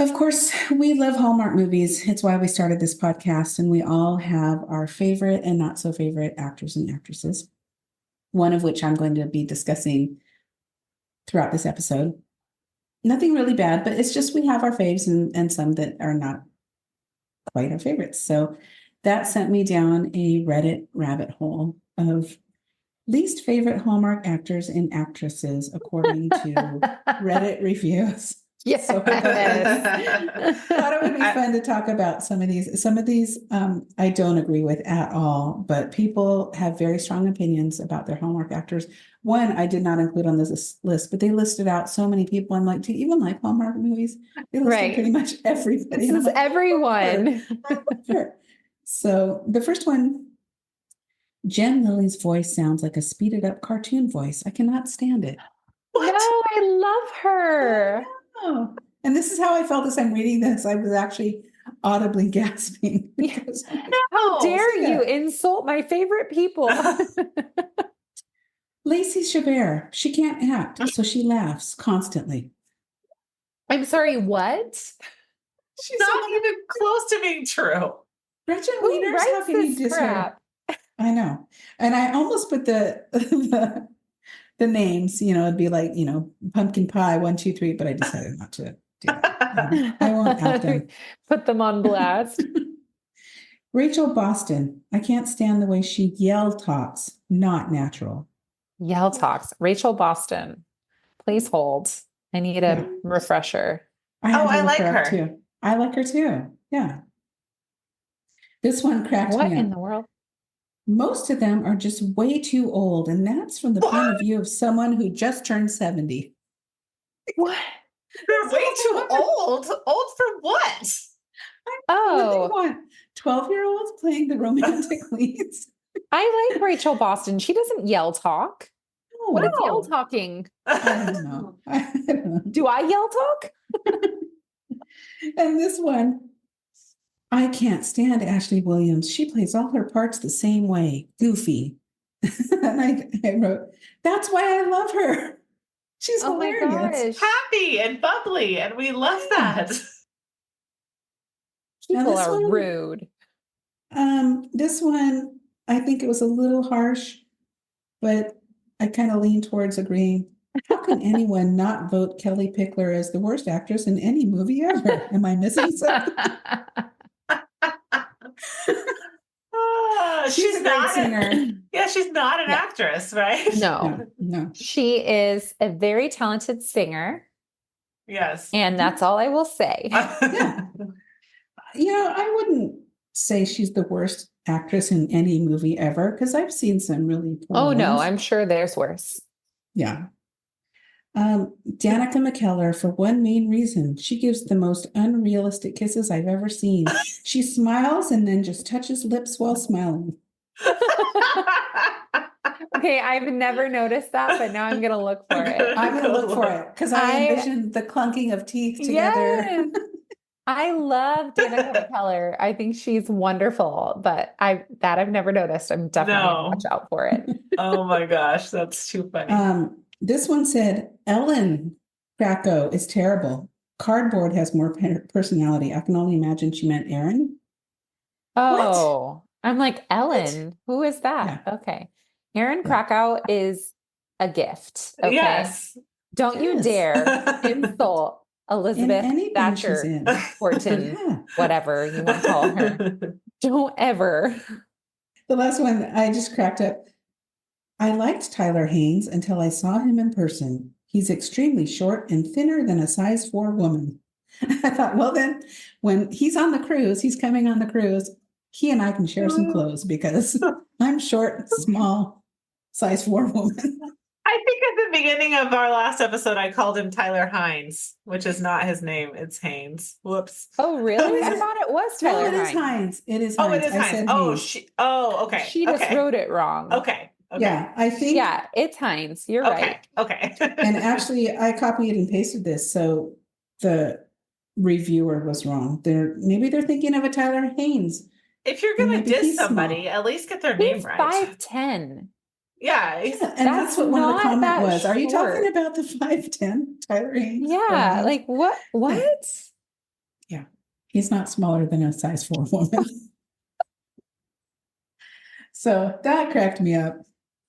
Of course, we love Hallmark movies. It's why we started this podcast, and we all have our favorite and not so favorite actors and actresses, one of which I'm going to be discussing throughout this episode. Nothing really bad, but it's just we have our faves and some that are not quite our favorites. So that sent me down a Reddit rabbit hole of least favorite Hallmark actors and actresses according to Reddit reviews. Yes. So thought it would be fun to talk about some of these. Some of these I don't agree with at all, but people have very strong opinions about their Hallmark actors. One I did not include on this list, but they listed out so many people. I'm like, do you even like Hallmark movies? They listed pretty much everybody. This is like, everyone. Sure. So the first one, Jen Lilly's voice sounds like a speeded up cartoon voice. I cannot stand it. What? No, I love her. Oh, and this is how I felt as I'm reading this. I was actually audibly gasping. How dare you insult my favorite people? Lacey Chabert, she can't act, so she laughs constantly. I'm sorry, what? She's not even close to being true. Gretchen Wieners, how can you diss her? I know. And I almost put the names, it'd be like, pumpkin pie, 1, 2, 3, but I decided not to do that. I won't out them. Put them on blast. Rachel Boston, I can't stand the way she talks, not natural. Talks. Rachel Boston, please hold. I need a refresher. I like her too. I like her too. Yeah. This one cracked me up. What in the world? Most of them are just way too old, and that's from the point of view of someone who just turned 70. What? They're way too old. Old for what? They want 12-year-olds playing the romantic leads. I like Rachel Boston. She doesn't talk. No. What is talking? I don't know. Do I talk? And this one, I can't stand Ashley Williams. She plays all her parts the same way, goofy. And I wrote, that's why I love her. She's hilarious. Happy and bubbly, and we love that. People are rude. This one, I think it was a little harsh, but I kind of lean towards agreeing. How can anyone not vote Kelly Pickler as the worst actress in any movie ever? Am I missing something? She's a great singer. Yeah, she's not an actress, right? No. She is a very talented singer. Yes. And that's all I will say. Yeah. I wouldn't say she's the worst actress in any movie ever, because I've seen some really poor ones. No, I'm sure there's worse. Yeah. Danica McKellar, for one main reason, she gives the most unrealistic kisses I've ever seen. She smiles and then just touches lips while smiling. Okay, I've never noticed that, but now I'm going to look for it. I'm going to look for it because I envision the clunking of teeth together. Yes. I love Danica McKellar. I think she's wonderful, but I've never noticed. I'm definitely going to watch out for it. Oh my gosh, that's too funny. This one said, Ellen Krakow is terrible. Cardboard has more personality. I can only imagine she meant Erin. Oh, what? I'm like, Ellen, who is that? Yeah. Okay. Erin Krakow is a gift. Okay. Yes. Don't you dare insult Elizabeth Thatcher, Horton, whatever you want to call her. Don't ever. The last one, I just cracked up. I liked Tyler Haynes until I saw him in person. He's extremely short and thinner than a size 4 woman. I thought, well then, when he's on the cruise, he's coming on the cruise, he and I can share some clothes because I'm short, small, size 4 woman. I think at the beginning of our last episode, I called him Tyler Hines, which is not his name. It's Haynes. Whoops. Oh, really? I thought it was Tyler Hines. It is Hines. Oh, it is Hines. Okay. She just wrote it wrong. Okay. Yeah, I think. Yeah, it's Hines. You're right. Okay. And actually, I copied and pasted this, so the reviewer was wrong. Maybe they're thinking of a Tyler Haynes. If you're going to diss somebody, at least get their name right. 5'10". Yeah, and that's what one of the comments was. Short. Are you talking about the 5'10" Tyler Haynes? Yeah, like what? He's not smaller than a size 4 woman. So that cracked me up.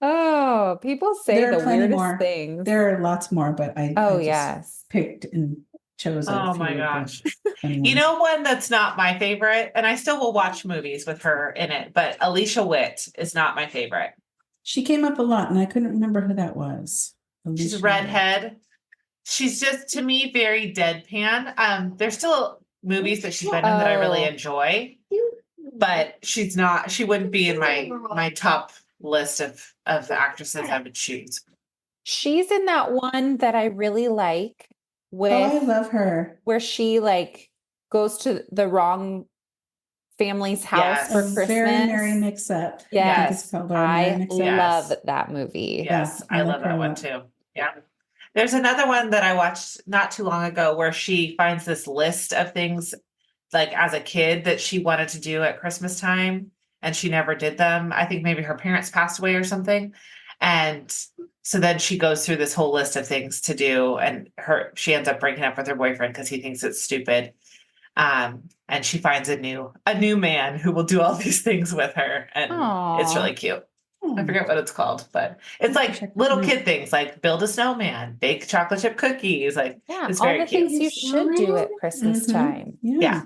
Oh, people say There are the plenty weirdest more. things. There are lots more, but I just yes. picked and chose a Oh few my of the gosh. funny You ones. know, one that's not my favorite, and I still will watch movies with her in it, but Alicia Witt is not my favorite. She came up a lot, and I couldn't remember who that was. She's a Alicia redhead. She's just, to me, very deadpan. There's still movies that she's been in that I really enjoy, but she wouldn't be in my top list of the actresses I would choose. She's in that one that I really like with I love her. where she like goes to the wrong family's house for Christmas. Very Merry Mix-Up. Yes. I love Yes. that movie. Yes, I love that one too. Yeah. There's another one that I watched not too long ago where she finds this list of things like as a kid that she wanted to do at Christmas time and she never did them. I think maybe her parents passed away or something. And so then she goes through this whole list of things to do and she ends up breaking up with her boyfriend because he thinks it's stupid. And she finds a new man who will do all these things with her. And it's really cute. I forget what it's called, but it's like little kid things like build a snowman, bake chocolate chip cookies. Like, it's very all the cute. things you should do at Christmas time. Yeah.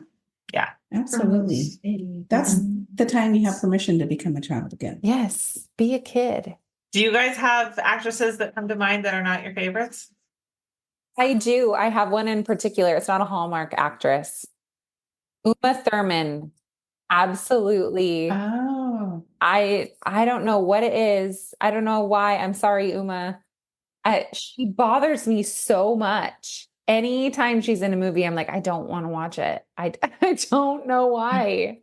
Absolutely. That's the time you have permission to become a child again. Yes. Be a kid. Do you guys have actresses that come to mind that are not your favorites? I do. I have one in particular. It's not a Hallmark actress. Uma Thurman. Absolutely. Oh. I don't know what it is. I don't know why. I'm sorry, Uma. She bothers me so much. Anytime she's in a movie, I'm like, I don't want to watch it. I don't know why.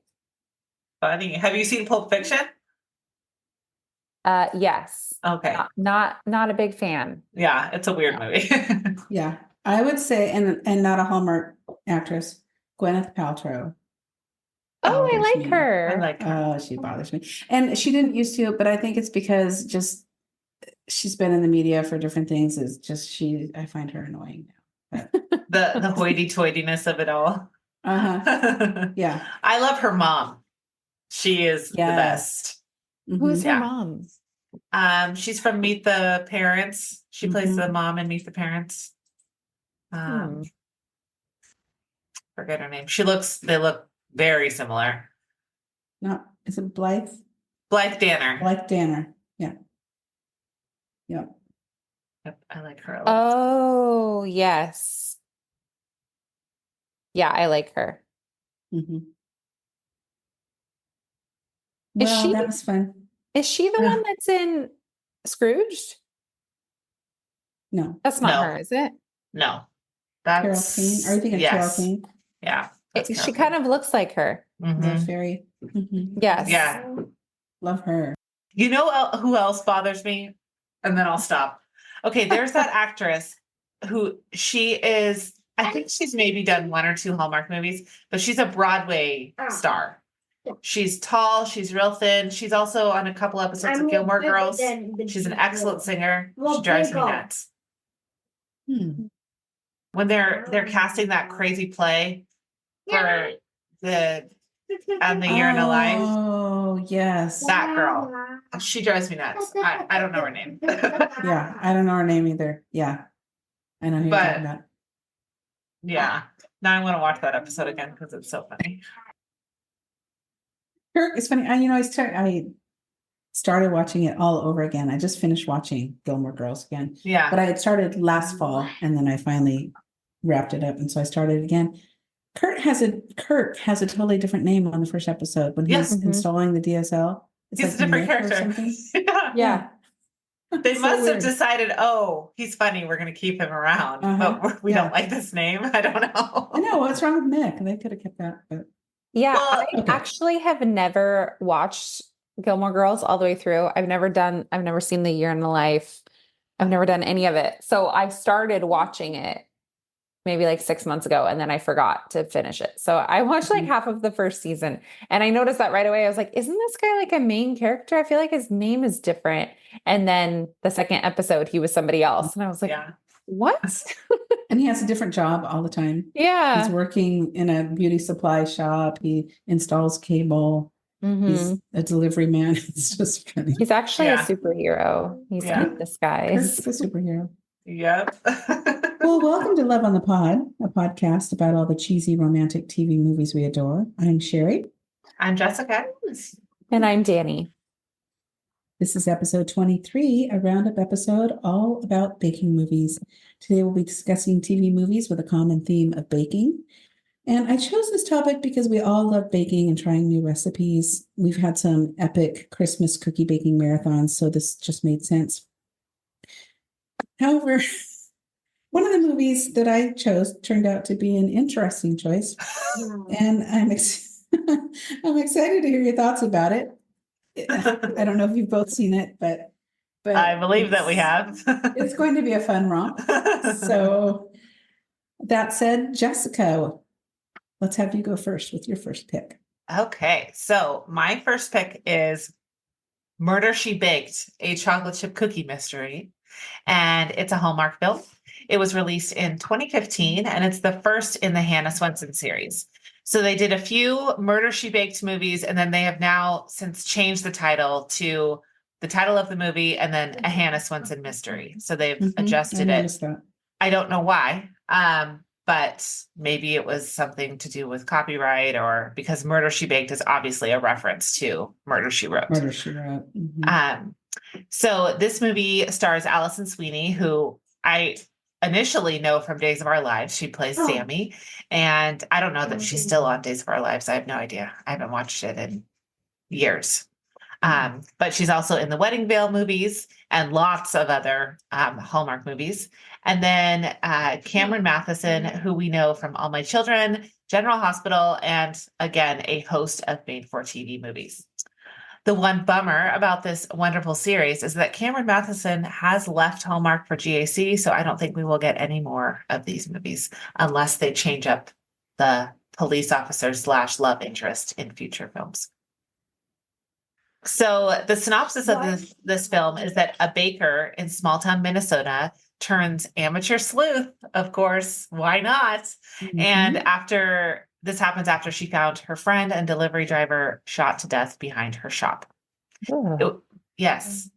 Funny. Have you seen Pulp Fiction? Yes. Okay. Not a big fan. Yeah, it's a weird movie. Yeah. I would say, and not a Hallmark actress, Gwyneth Paltrow. Oh, I like her. I like her. Oh, she bothers me. And she didn't used to, but I think it's because she's been in the media for different things. It's just I find her annoying now. The hoity-toityness of it all. Uh-huh. Yeah. I love her mom. She is the best. Mm-hmm. Who's her mom? She's from Meet the Parents. She plays the mom in Meet the Parents. Forget her name. They look very similar. Is it Blythe? Blythe Danner. Blythe Danner. Yeah. Yeah. Yep, I like her a lot. Oh, yes. Yeah, I like her. Mm-hmm. That was fun. Is she the one that's in Scrooged? No. That's not her, is it? No. Carol Kane. Are you thinking of Carol Kane? Yeah. She kind of looks like her. The fairy. Mm-hmm. Yes. Yeah. Love her. You know who else bothers me? And then I'll stop. Okay, there's that actress who she is, I think she's maybe done 1 or 2 Hallmark movies, but she's a Broadway star. She's tall, she's real thin. She's also on a couple episodes of Gilmore Girls. She's an excellent singer. She drives me nuts. When they're casting that crazy play for the Year in a Life. Oh, yes. That girl. She drives me nuts. I don't know her name. Yeah, I don't know her name either. Yeah. I know who you're talking about. Yeah. Now I want to watch that episode again because it's so funny. It's funny. I started watching it all over again. I just finished watching Gilmore Girls again. Yeah. But I had started last fall and then I finally wrapped it up. And so I started again. Kurt has a totally different name on the first episode when he's installing the DSL. It's he's like a different character. Yeah. They must have decided, he's funny. We're going to keep him around. But we don't like this name. I don't know. I know. What's wrong with Nick? They could have kept that. But... Yeah. I actually have never watched Gilmore Girls all the way through. I've never seen The Year in the Life. I've never done any of it. So I started watching it maybe like 6 months ago, and then I forgot to finish it. So I watched like half of the first season, and I noticed that right away. I was like, isn't this guy like a main character? I feel like his name is different. And then the second episode, he was somebody else. And I was like, what? And he has a different job all the time. He's Yeah. working in a beauty supply shop. He installs cable. He's a delivery man. It's just funny. He's actually a Yeah. superhero. He's Yeah. in disguise. Kirk's a superhero. Yep. Well, welcome to Love on the Pod, a podcast about all the cheesy romantic TV movies we adore. I'm Sherry. I'm Jessica. And I'm Danny. This is episode 23, a roundup episode all about baking movies. Today we'll be discussing TV movies with a common theme of baking. And I chose this topic because we all love baking and trying new recipes. We've had some epic Christmas cookie baking marathons, so this just made sense. However, one of the movies that I chose turned out to be an interesting choice, and I'm excited to hear your thoughts about it. I don't know if you've both seen it, but I believe that we have. It's going to be a fun romp. So that said, Jessica, let's have you go first with your first pick. Okay, so my first pick is Murder, She Baked, a chocolate chip cookie mystery. And it's a Hallmark film. It was released in 2015, and it's the first in the Hannah Swensen series. So they did a few Murder, She Baked movies, and then they have now since changed the title to the title of the movie and then a Hannah Swensen mystery. So they've adjusted it. That. I don't know why, but maybe it was something to do with copyright, or because Murder, She Baked is obviously a reference to Murder, She Wrote. Murder, She Wrote. Mm-hmm. So this movie stars Allison Sweeney, who I initially know from Days of Our Lives. She plays Sammy, and I don't know that she's still on Days of Our Lives. I have no idea. I haven't watched it in years. But she's also in the Wedding Veil movies and lots of other Hallmark movies. And then Cameron Matheson, who we know from All My Children, General Hospital, and again, a host of made-for-TV movies. The one bummer about this wonderful series is that Cameron Matheson has left Hallmark for GAC, so I don't think we will get any more of these movies unless they change up the police officer / love interest in future films. So the synopsis of this film is that a baker in small town Minnesota turns amateur sleuth, of course, why not? Mm-hmm. And this happens after she found her friend and delivery driver shot to death behind her shop. Yes.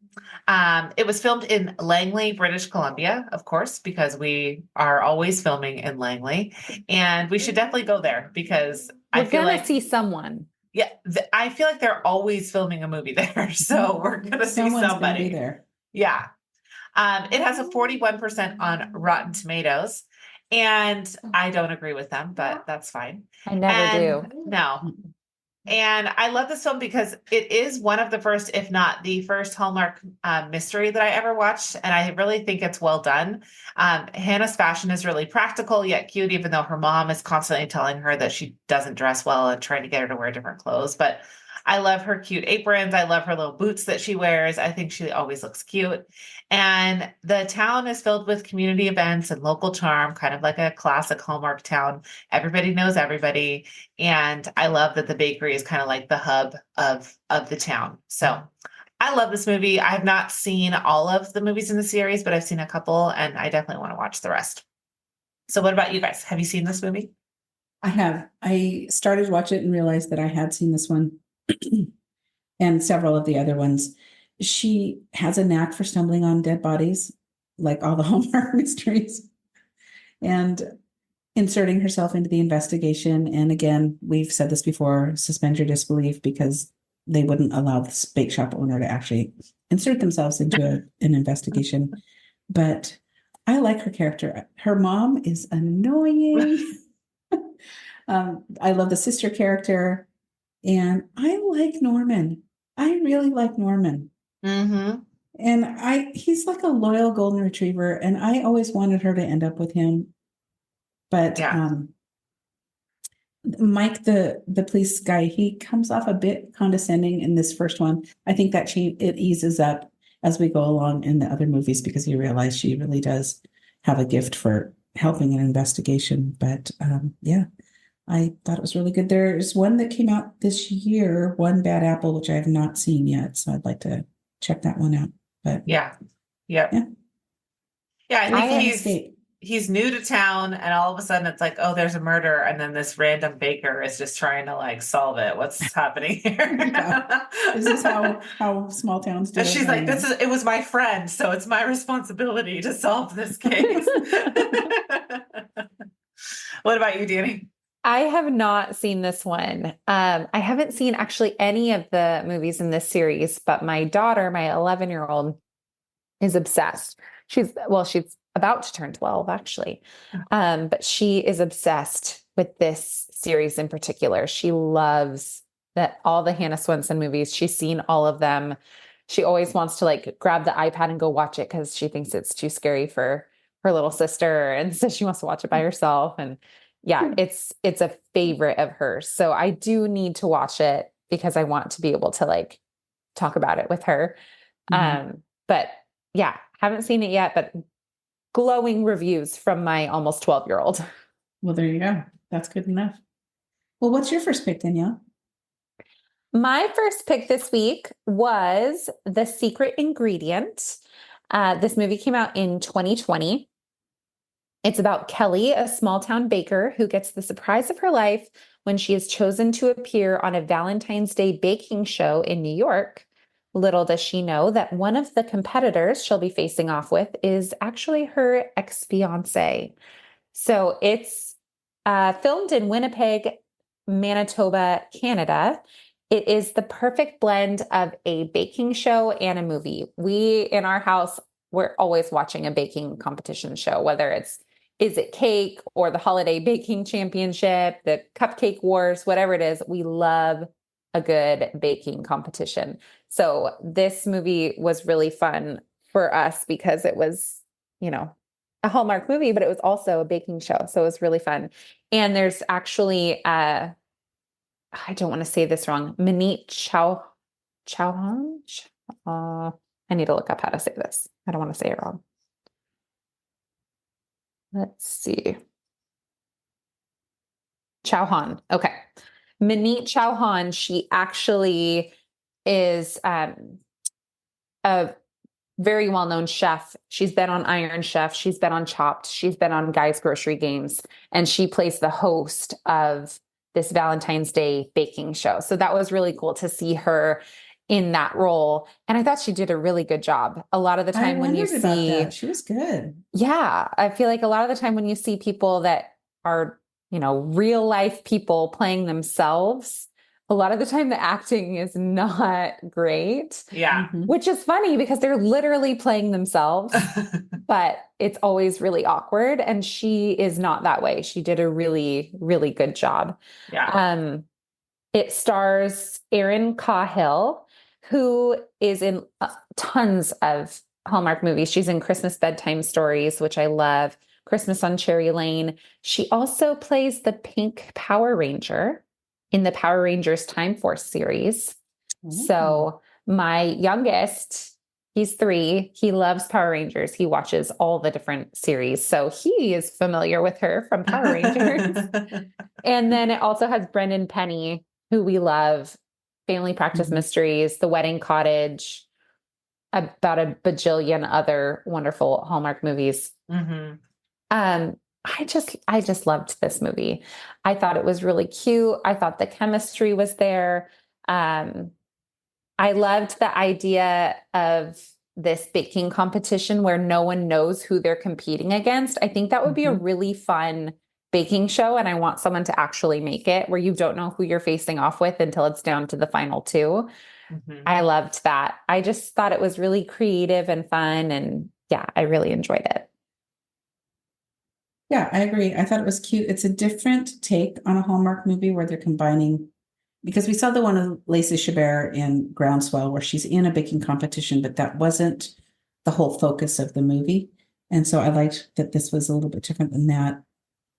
It was filmed in Langley, British Columbia, of course, because we are always filming in Langley. And we should definitely go there because we're going to see someone. Yeah, I feel like they're always filming a movie there. So we're going to see somebody there. Yeah. It has a 41% on Rotten Tomatoes. And I don't agree with them, but that's fine. I never do. No. And I love this film because it is one of the first, if not the first Hallmark mystery that I ever watched. And I really think it's well done. Hannah's fashion is really practical yet cute, even though her mom is constantly telling her that she doesn't dress well and trying to get her to wear different clothes. But I love her cute aprons. I love her little boots that she wears. I think she always looks cute. And the town is filled with community events and local charm, kind of like a classic Hallmark town. Everybody knows everybody. And I love that the bakery is kind of like the hub of the town. So I love this movie. I have not seen all of the movies in the series, but I've seen a couple, and I definitely want to watch the rest. So what about you guys? Have you seen this movie? I have. I started to watch it and realized that I had seen this one and several of the other ones. She has a knack for stumbling on dead bodies, like all the Hallmark mysteries, and inserting herself into the investigation. And again, we've said this before, suspend your disbelief, because they wouldn't allow the bake shop owner to actually insert themselves into an investigation. But I like her character. Her mom is annoying. I love the sister character. And I like Norman. I really like Norman. Mm-hmm. And he's like a loyal golden retriever, and I always wanted her to end up with him. But Mike, the police guy, he comes off a bit condescending in this first one. I think that it eases up as we go along in the other movies, because you realize she really does have a gift for helping an investigation. But I thought it was really good. There's one that came out this year, One Bad Apple, which I have not seen yet, so I'd like to check that one out. But I think he's new to town, and all of a sudden it's like, oh, there's a murder, and then this random baker is just trying to like solve it. What's happening here? Yeah. Is this how small towns do And it? she's like, it was my friend, so it's my responsibility to solve this case. What about you, Danny? I have not seen this one. I haven't seen actually any of the movies in this series, but my daughter, my 11-year-old, is obsessed. She's about to turn 12, actually. But she is obsessed with this series in particular. She loves all the Hannah Swenson movies. She's seen all of them. She always wants to like grab the iPad and go watch it because she thinks it's too scary for her little sister. And so she wants to watch it by herself. And yeah, it's a favorite of hers. So I do need to watch it because I want to be able to like talk about it with her. But yeah, haven't seen it yet, but glowing reviews from my almost 12-year-old. Well, there you go. That's good enough. Well, what's your first pick, Danielle? My first pick this week was The Secret Ingredient. This movie came out in 2020. It's about Kelly, a small town baker who gets the surprise of her life when she is chosen to appear on a Valentine's Day baking show in New York. Little does she know that one of the competitors she'll be facing off with is actually her ex-fiance. So it's filmed in Winnipeg, Manitoba, Canada. It is the perfect blend of a baking show and a movie. We, in our house, we're always watching a baking competition show, whether it's Is It Cake or the Holiday Baking Championship, the Cupcake Wars, whatever it is. We love a good baking competition. So this movie was really fun for us because it was, a Hallmark movie, but it was also a baking show. So it was really fun. And there's actually, I don't want to say this wrong, Manit Chauhan. I need to look up how to say this. I don't want to say it wrong. Let's see. Chauhan. Okay. Manit Chauhan, she actually is a very well-known chef. She's been on Iron Chef. She's been on Chopped. She's been on Guy's Grocery Games. And she plays the host of this Valentine's Day baking show. So that was really cool to see her in that role. And I thought she did a really good job. A lot of the time when you see, about that. She was good. Yeah. I feel like a lot of the time when you see people that are, real life people playing themselves, a lot of the time the acting is not great. Yeah. Which is funny because they're literally playing themselves, but it's always really awkward. And she is not that way. She did a really, really good job. Yeah. It stars Erin Cahill, who is in tons of Hallmark movies. She's in Christmas Bedtime Stories, which I love. Christmas on Cherry Lane. She also plays the Pink Power Ranger in the Power Rangers Time Force series. So my youngest, he's 3. He loves Power Rangers. He watches all the different series. So he is familiar with her from Power Rangers. And then it also has Brendan Penny, who we love, Family Practice Mysteries, The Wedding Cottage, about a bajillion other wonderful Hallmark movies. I just loved this movie. I thought it was really cute. I thought the chemistry was there. I loved the idea of this baking competition where no one knows who they're competing against. I think that would be a really fun baking show. And I want someone to actually make it where you don't know who you're facing off with until it's down to the final 2. I loved that. I just thought it was really creative and fun. And yeah, I really enjoyed it. Yeah, I agree. I thought it was cute. It's a different take on a Hallmark movie where they're combining, because we saw the one of Lacey Chabert in Groundswell where she's in a baking competition, but that wasn't the whole focus of the movie. And so I liked that this was a little bit different than that.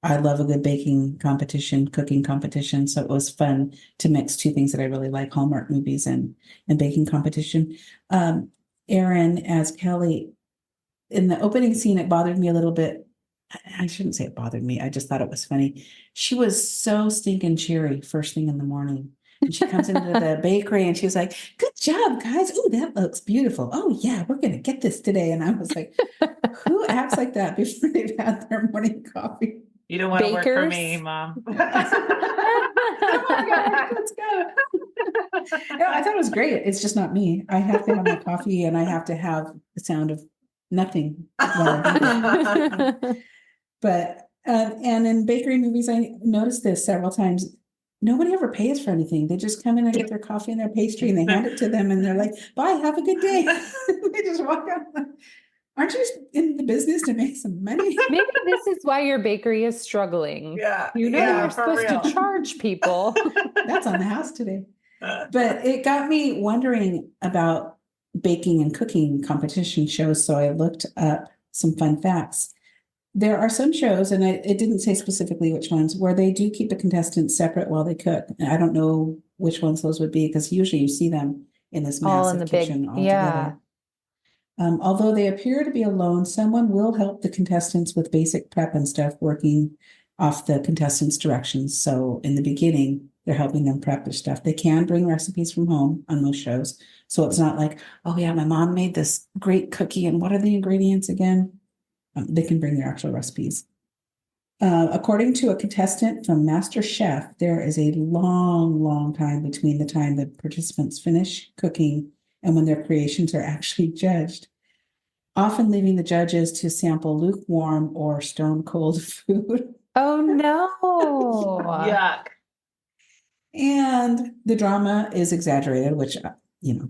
I love a good baking competition, cooking competition. So it was fun to mix two things that I really like, Hallmark movies and baking competition. Erin as Kelly, in the opening scene, it bothered me a little bit. I shouldn't say it bothered me. I just thought it was funny. She was so stinking cheery first thing in the morning. And she comes into the bakery and she was like, "Good job, guys. Oh, that looks beautiful. Oh, yeah, we're going to get this today." And I was like, Who acts like that before they've had their morning coffee? You don't want to work for Bakers? me, Mom. Come on, guys, let's go. No, I thought it was great. It's just not me. I have to have my coffee and I have to have the sound of nothing while I do it. But and in bakery movies, I noticed this several times. Nobody ever pays for anything. They just come in and get their coffee and their pastry and they hand it to them and they're like, bye, have a good day. They just walk out. Aren't you in the business to make some money? Maybe this is why your bakery is struggling. Yeah. You know, yeah, you're for supposed real. to charge people. That's on the house today. But it got me wondering about baking and cooking competition shows. So I looked up some fun facts. There are some shows, and it didn't say specifically which ones, where they do keep the contestants separate while they cook. And I don't know which ones those would be, because usually you see them in this All in massive the big, kitchen all yeah. together. Although they appear to be alone, someone will help the contestants with basic prep and stuff, working off the contestants' directions. So in the beginning, they're helping them prep their stuff. They can bring recipes from home on most shows. So it's not like, oh yeah, my mom made this great cookie and what are the ingredients again? They can bring their actual recipes. According to a contestant from Master Chef, there is a long, long time between the time the participants finish cooking and when their creations are actually judged, often leaving the judges to sample lukewarm or stone cold food. Oh no. Yuck. And the drama is exaggerated, which,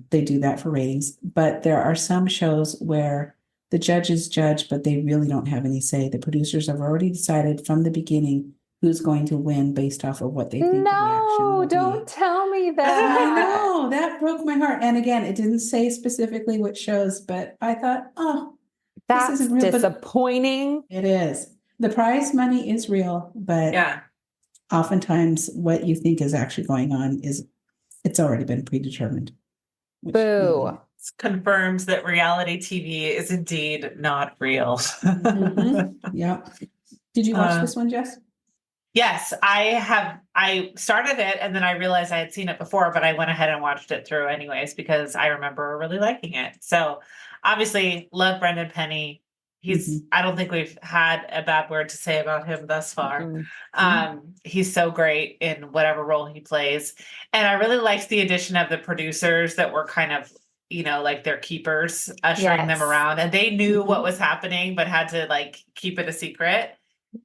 they do that for ratings. But there are some shows where the judges judge, but they really don't have any say. The producers have already decided from the beginning who's going to win based off of what they think the reaction will don't be. tell me I that. know, that broke my heart. And again, it didn't say specifically which shows, but I thought, oh, That's this isn't real. But disappointing. it is. The prize money is real, but Yeah. oftentimes what you think is actually going on it's already been predetermined. which Boo. Confirms that reality TV is indeed not real. Mhm. Yeah. Did you watch this one, Jess? Yes, I started it and then I realized I had seen it before, but I went ahead and watched it through anyways because I remember really liking it. So obviously love Brendan Penny. I don't think we've had a bad word to say about him thus far. He's so great in whatever role he plays. And I really liked the addition of the producers that were kind of, like their keepers, ushering them around, and they knew what was happening, but had to like keep it a secret.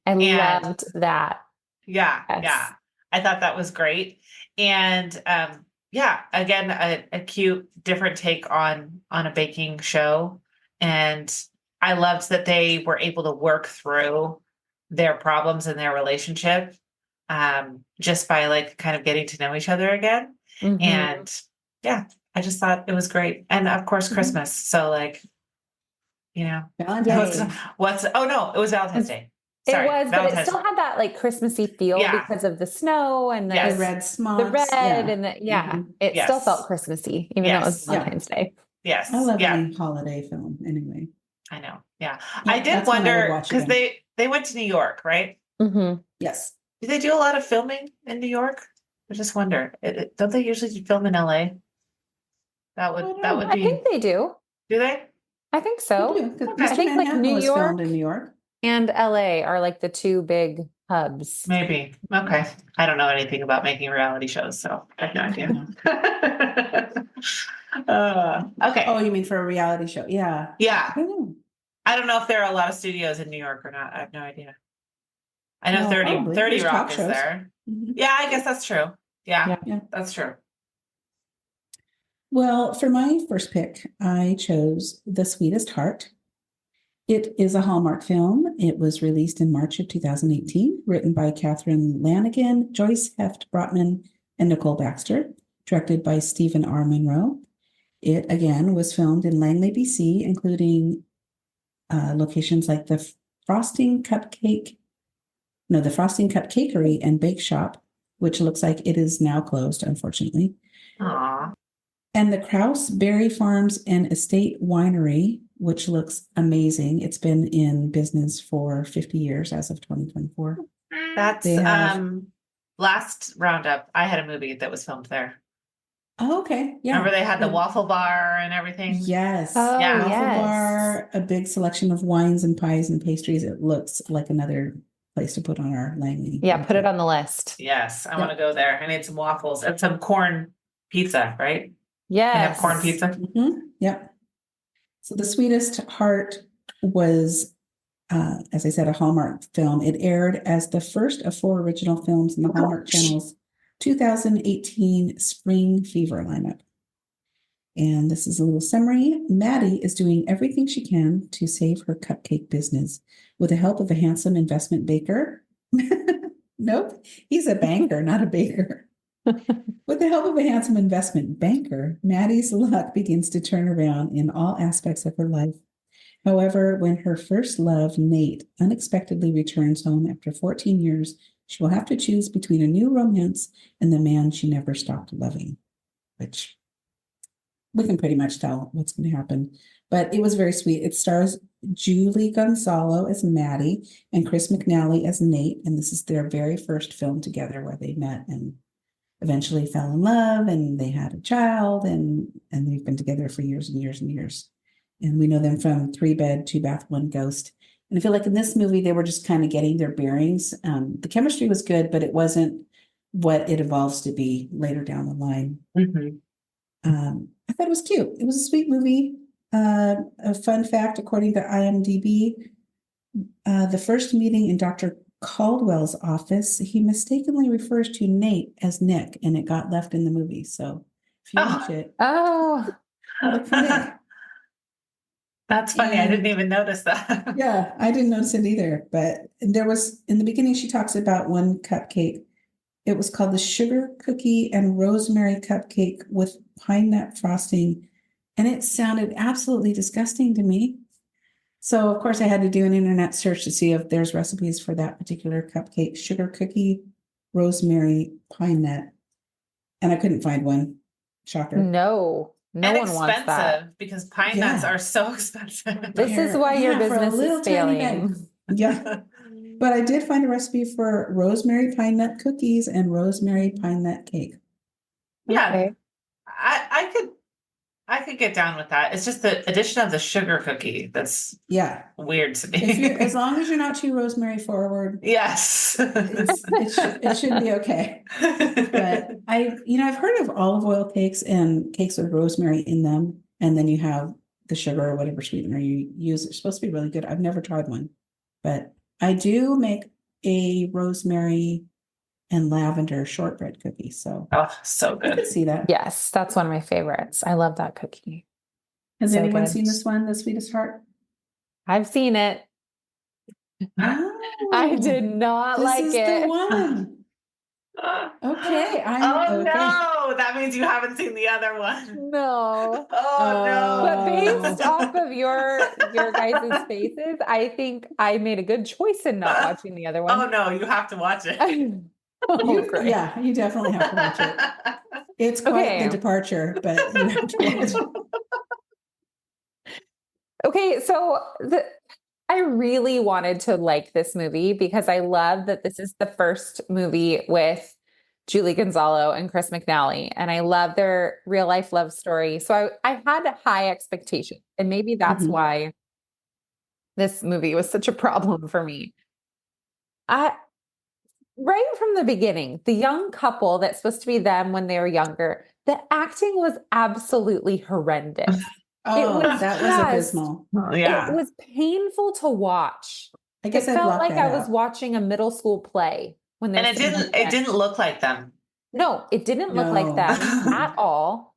I loved that. Yeah. Yes. Yeah. I thought that was great. And, again, a cute, different take on a baking show. And I loved that they were able to work through their problems in their relationship, just by like kind of getting to know each other again. Mhm. And I just thought it was great. And of course, Christmas. So like, Valentine's Day. it was Valentine's Day. Sorry, it was, but it Valentine's still had that like Christmassy feel because of the snow and the Yes. red smocks. the red and the it still Yes. felt Christmassy, even though it was Yes. Valentine's Day. Yes. I love any holiday film anyway. I know. Yeah. Yeah, I did that's when I would wonder watch because again. they went to New York, right? Mm-hmm. Yes. Do they do a lot of filming in New York? I just wonder. Don't they usually film in LA? That would I be. think they do. Do they? I think so. I think, like, New was York- filmed in New York. And LA are like the two big hubs. Maybe. Okay. I don't know anything about making reality shows, so I have no idea. Okay. Oh, you mean for a reality show? Yeah. Yeah. I don't know. I don't know if there are a lot of studios in New York or not. I have no idea. I know No, 30 probably. 30 There's Rock talk is shows. there. Mhm. Yeah, I guess that's true. Yeah. Yeah. That's true. Well, for my first pick, I chose The Sweetest Heart. It is a Hallmark film. It was released in March of 2018, written by Catherine Lanigan, Joyce Heft Brotman, and Nicole Baxter, directed by Stephen R. Monroe. It, again, was filmed in Langley, BC, including locations like the Frosting Cupcakery and Bake Shop, which looks like it is now closed, unfortunately. Aw. And the Krause Berry Farms and Estate Winery, which looks amazing. It's been in business for 50 years as of 2024. That's They have- last roundup. I had a movie that was filmed there. Oh, okay. Yeah. Remember they had the Yeah. waffle bar and everything? Yes. Oh, Yeah. Waffle yes. bar, a big selection of wines and pies and pastries. It looks like another place to put on our Langley. Yeah, put it on the list. Yes, I Yep. want to go there. I need some waffles and some corn pizza, right? They have Yes. corn pizza. Mhm. Yep. So The Sweetest Heart was, as I said, a Hallmark film. It aired as the first of 4 original films in the Hallmark Channel's 2018 Spring Fever lineup. And this is a little summary. Maddie is doing everything she can to save her cupcake business with the help of a handsome investment baker. Nope, he's a banker, not a baker. With the help of a handsome investment banker, Maddie's luck begins to turn around in all aspects of her life. However, when her first love, Nate, unexpectedly returns home after 14 years, she will have to choose between a new romance and the man she never stopped loving, which we can pretty much tell what's going to happen. But it was very sweet. It stars Julie Gonzalo as Maddie and Chris McNally as Nate. And this is their very first film together where they met and eventually fell in love, and they had a child, and they've been together for years and years and years. And we know them from 3 Bed, 2 Bath, 1 Ghost. And I feel like in this movie, they were just kind of getting their bearings. The chemistry was good, but it wasn't what it evolves to be later down the line. Mhm. I thought it was cute. It was a sweet movie. A fun fact, according to IMDb, the first meeting in Dr. Caldwell's office, he mistakenly refers to Nate as Nick, and it got left in the movie. So if you watch it, Oh, look for Nick. That's funny. I didn't And- even notice that. Yeah, I didn't notice it either. But there was, in the beginning, she talks about one cupcake. It was called the sugar cookie and rosemary cupcake with pine nut frosting. And it sounded absolutely disgusting to me. So, of course, I had to do an internet search to see if there's recipes for that particular cupcake, sugar cookie, rosemary, pine nut. And I couldn't find one. Shocker. no And one wants that. expensive because pine nuts Yeah. are so expensive. This is why your Yeah, for a business little is tiny failing. bag. Yeah. But I did find a recipe for rosemary pine nut cookies and rosemary pine nut cake. Yeah, Okay. I could get down with that. It's just the addition of the sugar cookie that's Yeah. weird to If you're, me. as long as you're not too rosemary forward, Yes. it should be okay. But I've heard of olive oil cakes and cakes with rosemary in them, and then you have the sugar or whatever sweetener you use. It's supposed to be really good. I've never tried one, but I do make a rosemary and lavender shortbread cookie. So Oh, so I good. could see that. Yes, that's one of my favorites. I love that cookie. Has So anyone good. seen this one, The Sweetest Heart? I've seen it. I did not This like is it. the one. Okay, Oh okay. no, that means you haven't seen the other one. No. Oh no. But based Oh. off of your guys' faces, I think I made a good choice in not watching the other Oh one. no, you have to watch it. Oh, great. Yeah, you definitely have to watch it. It's quite Okay. the departure, but you have to watch it. Okay, so I really wanted to like this movie because I love that this is the first movie with Julie Gonzalo and Chris McNally, and I love their real life love story. So I had a high expectation, and maybe that's Mhm. why this movie was such a problem for me. Right from the beginning, the young couple that's supposed to be them when they were younger, the acting was absolutely horrendous. Oh, was that was just- abysmal. Yeah. It was painful to watch. I It guess I felt blocked like that I was out. watching a middle school play when And they're it sitting on the didn't bench. look like them. No, it didn't look like No. them at all.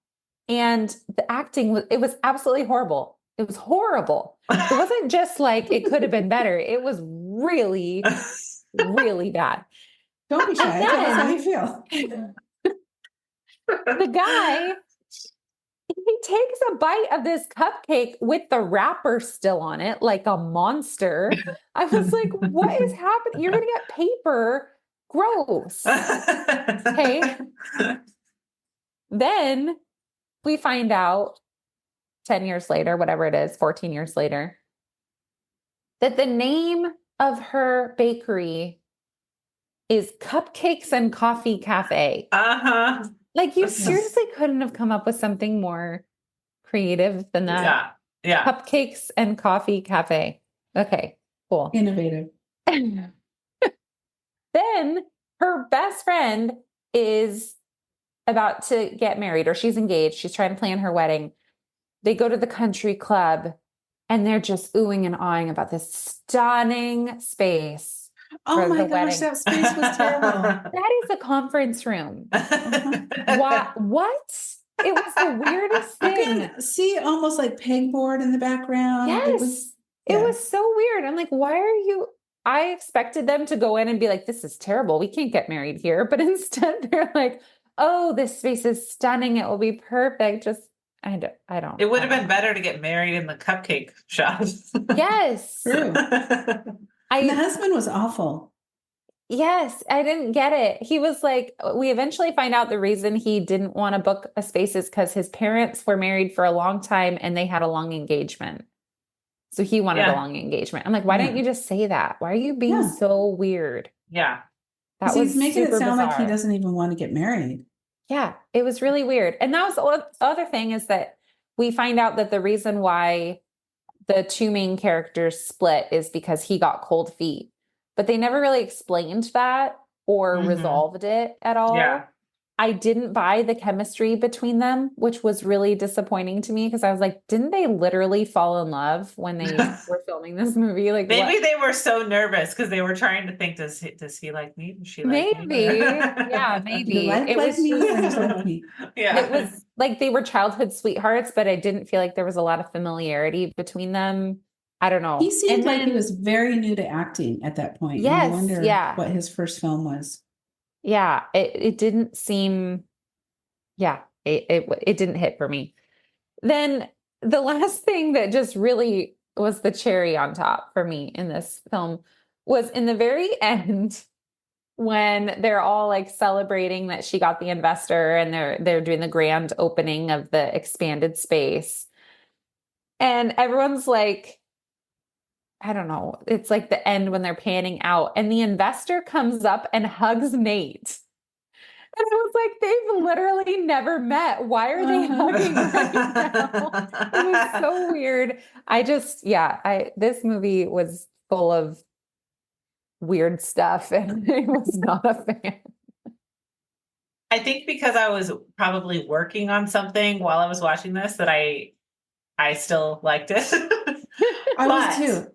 And the acting was absolutely horrible. It was horrible. It wasn't just like it could have been better. It was really, really bad. Don't be shy. And Tell us how then- you feel. The guy, he takes a bite of this cupcake with the wrapper still on it, like a monster. I was like, what is happening? You're going to get paper. Gross. Okay. Then we find out 10 years later, whatever it is, 14 years later, that the name of her bakery is Cupcakes and Coffee Cafe. Uh-huh. Like you This is- seriously couldn't have come up with something more creative than that. Yeah. Yeah. Cupcakes and coffee cafe. Okay, cool. Innovative. Then her best friend is about to get married, or she's engaged. She's trying to plan her wedding. They go to the country club and they're just oohing and awing about this stunning space. Oh for my the gosh, wedding. that space was terrible. That is a conference room. What? It was the weirdest You thing. can see almost like pegboard in the background. Yes. It was so weird. I'm like, why are you? I expected them to go in and be like, this is terrible. We can't get married here. But instead they're like, oh, this space is stunning. It will be perfect. Just, I don't. It would have been better to get married in the cupcake shop. Yes. True. And the husband was awful. Yes, I didn't get it. He was like, we eventually find out the reason he didn't want to book a space is because his parents were married for a long time and they had a long engagement. So he wanted a long engagement. I'm like, why don't you just say that? Why are you being so weird? Yeah. That He's making it sound like he bizarre. doesn't even want to get married. Yeah, it was really weird. And that was the other thing is that we find out that the reason why the two main characters split is because he got cold feet. But they never really explained that or resolved it at all. Yeah. I didn't buy the chemistry between them, which was really disappointing to me because I was like, didn't they literally fall in love when they were filming this movie? Like Maybe what? they were so nervous because they were trying to think, does he like me? Does she like me? Maybe. Yeah, maybe. You like me or just like me? Yeah. It was like they were childhood sweethearts, but I didn't feel like there was a lot of familiarity between them. I don't know. He seemed like he was very new to acting at that point. Yes, And I wonder yeah. what his first film was. Yeah, it didn't seem, it didn't hit for me. Then the last thing that just really was the cherry on top for me in this film was in the very end when they're all like celebrating that she got the investor and they're doing the grand opening of the expanded space. And everyone's like, I don't know. It's like the end when they're panning out and the investor comes up and hugs Nate. And I was like, they've literally never met. Why are they hugging right now? It was so weird. This movie was full of weird stuff and I was not a fan. I think because I was probably working on something while I was watching this that I still liked it. I was too.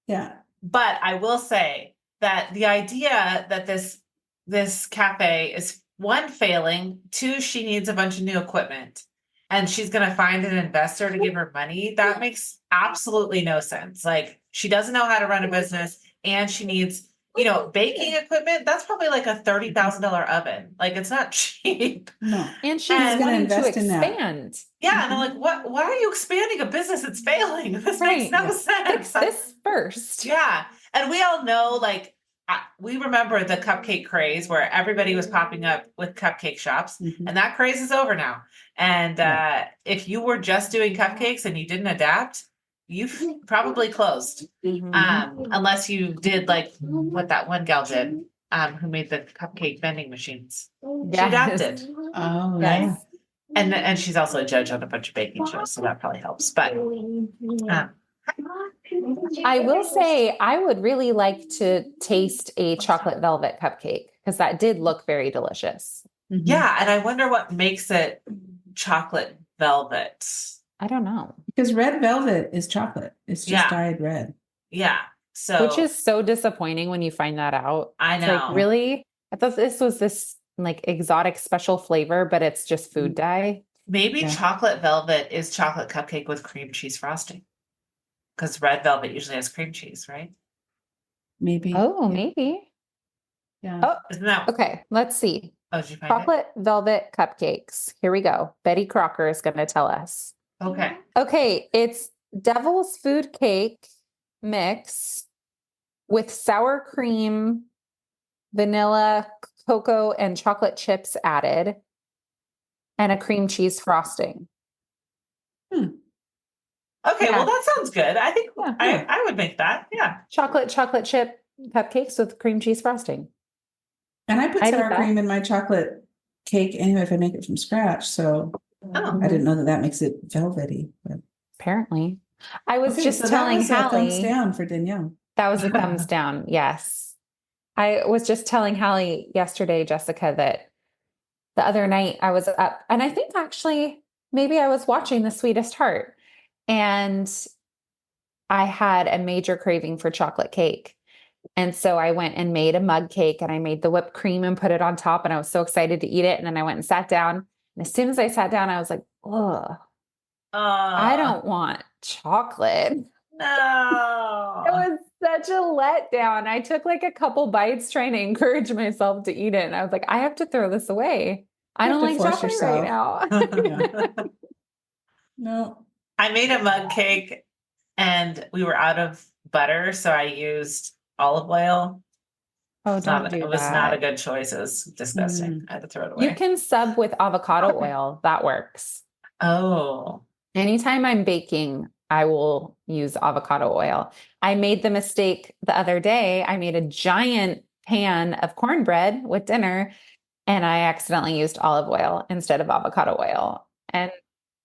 Yeah. But I will say that the idea that this cafe is one, failing, two, she needs a bunch of new equipment and she's going to find an investor to give her money. That makes absolutely no sense. Like she doesn't know how to run a business and she needs, baking equipment. That's probably like a $30,000 oven. Like it's not cheap. No. And she's And wanting to invest in that. expand. Yeah. And I'm like, why are you expanding a business that's failing? This makes no sense. Fix this first. Yeah. And we all know, like, we remember the cupcake craze where everybody was popping up with cupcake shops, and that craze is over now. And if you were just doing cupcakes and you didn't adapt, you've probably closed. Unless you did like what that one gal did, who made the cupcake vending machines. She adapted. Oh, Right. And she's also a judge on a bunch of baking shows, so that probably helps. But I will say I would really like to taste a chocolate velvet cupcake because that did look very delicious. yeah, and I wonder what makes it chocolate velvet. I don't know. Because red velvet is chocolate. It's just dyed red. Yeah. So Which is so disappointing when you find that out. I It's know. like, really? I thought this was this like exotic special flavor, but it's just food dye. Maybe chocolate velvet is chocolate cupcake with cream cheese frosting. Because red velvet usually has cream cheese, right? Maybe. Oh, maybe. Yeah. Oh, Isn't that? okay. Let's see. Oh, did you find Chocolate velvet cupcakes. Here we go. Betty Crocker is going to tell us. it? Okay. Okay. It's devil's food cake mix with sour cream, vanilla, cocoa, and chocolate chips added, and a cream cheese frosting. Okay, well that sounds good. I think Yeah. I would make that. Yeah. Chocolate chip cupcakes with cream cheese frosting. And I put I did sour that. cream in my chocolate cake anyway if I make it from scratch. So Oh, I didn't know that makes it velvety. But Apparently. I was okay, just so telling that was a thumbs Hallie, down for Danielle. that was a thumbs down. Yes. I was just telling Hallie yesterday, Jessica, that the other night I was up and I think actually maybe I was watching The Sweetest Heart and I had a major craving for chocolate cake. And so I went and made a mug cake and I made the whipped cream and put it on top. And I was so excited to eat it. And then I went and sat down. And as soon as I sat down, I was like, oh, I don't want chocolate. no. It was such a letdown. I took like a couple bites trying to encourage myself to eat it. And I was like, I have to throw this away. I You don't have to like force chocolate right yourself. now. No. I made a mug cake and we were out of butter, so I used olive oil. Oh, don't do It was not a that. good choice. It was disgusting. I had to throw it You away. can sub with avocado oil. That works. Oh, Anytime I'm baking, I will use avocado oil. I made the mistake the other day. I made a giant pan of cornbread with dinner and I accidentally used olive oil instead of avocado oil. And